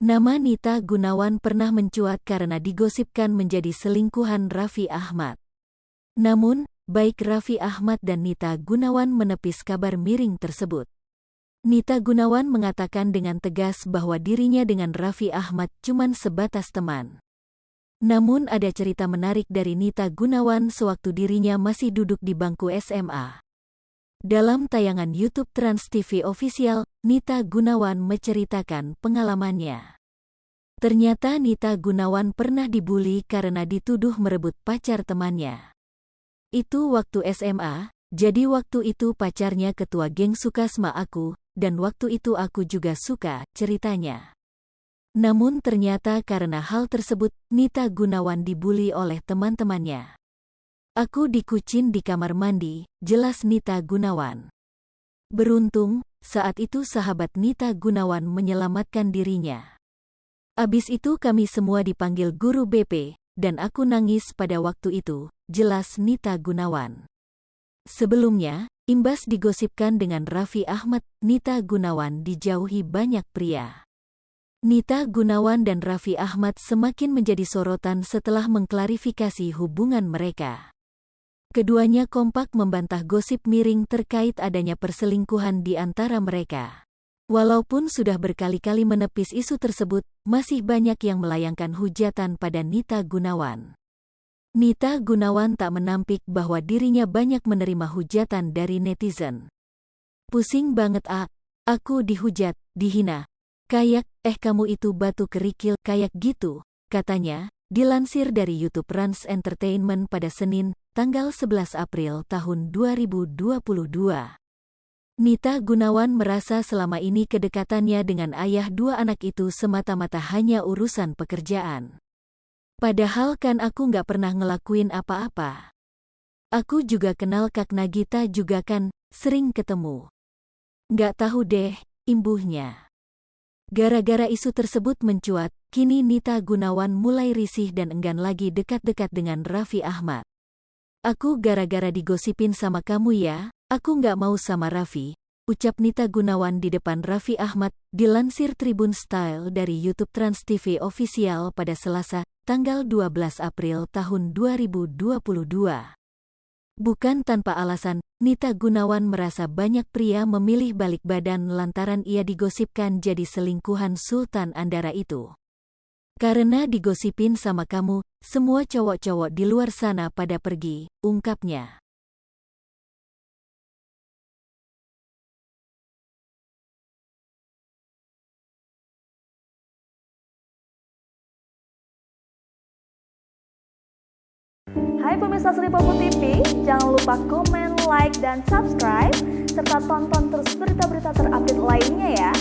Nama Nita Gunawan pernah mencuat karena digosipkan menjadi selingkuhan Raffi Ahmad. Namun, baik Raffi Ahmad dan Nita Gunawan menepis kabar miring tersebut. Nita Gunawan mengatakan dengan tegas bahwa dirinya dengan Raffi Ahmad cuman sebatas teman. Namun ada cerita menarik dari Nita Gunawan sewaktu dirinya masih duduk di bangku SMA. Dalam tayangan YouTube Trans TV Official, Nita Gunawan menceritakan pengalamannya. Ternyata Nita Gunawan pernah dibully karena dituduh merebut pacar temannya. Itu waktu SMA, jadi waktu itu pacarnya ketua geng suka sama aku, dan waktu itu aku juga suka, ceritanya. Namun ternyata karena hal tersebut, Nita Gunawan dibully oleh teman-temannya. Aku dikucin di kamar mandi, jelas Nita Gunawan. Beruntung, saat itu sahabat Nita Gunawan menyelamatkan dirinya. Abis itu kami semua dipanggil guru BP, dan aku nangis pada waktu itu, jelas Nita Gunawan. Sebelumnya, imbas digosipkan dengan Raffi Ahmad, Nita Gunawan dijauhi banyak pria. Nita Gunawan dan Raffi Ahmad semakin menjadi sorotan setelah mengklarifikasi hubungan mereka. Keduanya kompak membantah gosip miring terkait adanya perselingkuhan di antara mereka. Walaupun sudah berkali-kali menepis isu tersebut, masih banyak yang melayangkan hujatan pada Nita Gunawan. Nita Gunawan tak menampik bahwa dirinya banyak menerima hujatan dari netizen. Pusing banget aku dihujat, dihina. Kayak, kamu itu batu kerikil, kayak gitu, katanya, dilansir dari YouTube Rans Entertainment pada Senin, tanggal 11 April tahun 2022. Nita Gunawan merasa selama ini kedekatannya dengan ayah dua anak itu semata-mata hanya urusan pekerjaan. Padahal kan aku nggak pernah ngelakuin apa-apa. Aku juga kenal Kak Nagita juga kan, sering ketemu. Nggak tahu deh, imbuhnya. Gara-gara isu tersebut mencuat, kini Nita Gunawan mulai risih dan enggan lagi dekat-dekat dengan Raffi Ahmad. Aku gara-gara digosipin sama kamu ya, aku nggak mau sama Raffi, ucap Nita Gunawan di depan Raffi Ahmad, dilansir Tribun Style dari YouTube Trans TV Official pada Selasa, tanggal 12 April tahun 2022. Bukan tanpa alasan, Nita Gunawan merasa banyak pria memilih balik badan lantaran ia digosipkan jadi selingkuhan Sultan Andara itu. Karena digosipin sama kamu, semua cowok-cowok di luar sana pada pergi, ungkapnya. Hai pemirsa Sri Popo TV, jangan lupa komen, like, dan subscribe, serta tonton terus berita-berita terupdate lainnya ya.